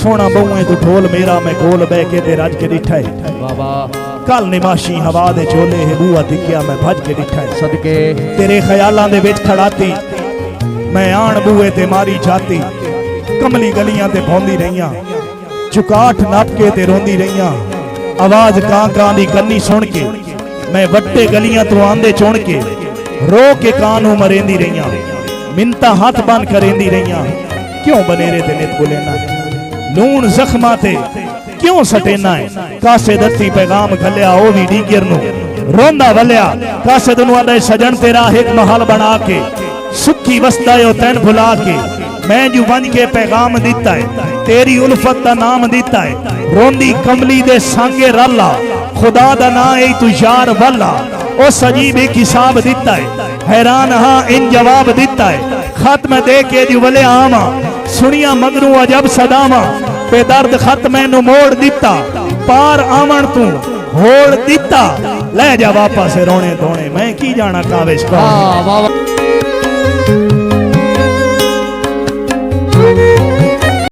सोना बहुए तू ढोल मेरा मैं गोल बह के ते रज के डिठा है बाबा कल निमाशी हवा दे चोले है बूआ दिखिया मैं भज के डिठा है सदके तेरे ख्यालां दे विच खड़ाती मैं आण बूए ते मारी जाती कमली गलियां ते भौंदी रहियां चुकाठ नप के ते रोंदी रहियां आवाज कां कां दी कन्नी सुन के मैं वट्टे गलियां तो आंदे चुन के रो के कां नू मरेंदी रहियां मिन्ता हाथ बन करेंदी रहियां क्यों बनेरे ते नित बुलेना लूण जख्मा ते क्यों सटेना है कासे दत्ती पैगाम घलिया ओ भी डीगर नु रोंदा वलिया कासे दनु आदे सजन तेरा एक महल बना के सुखी वसदा यो तैन भुला के मैं जू बन के पैगाम दिता है तेरी उल्फत दा नाम दिता है रोंदी कमली दे सांगे रला खुदा दा ना ए तू यार वल्ला ओ सजीब एक हिसाब दिता है हैरान हां इन जवाब दिता है खत में दे के जू वले आवा सुनिया मगरू अजब सदावा बेदर्द खत मैनू मोड़ दिता पार आवन तू होड़ दिता ले जा वापस रोने धोने मैं की जाना कावेश का।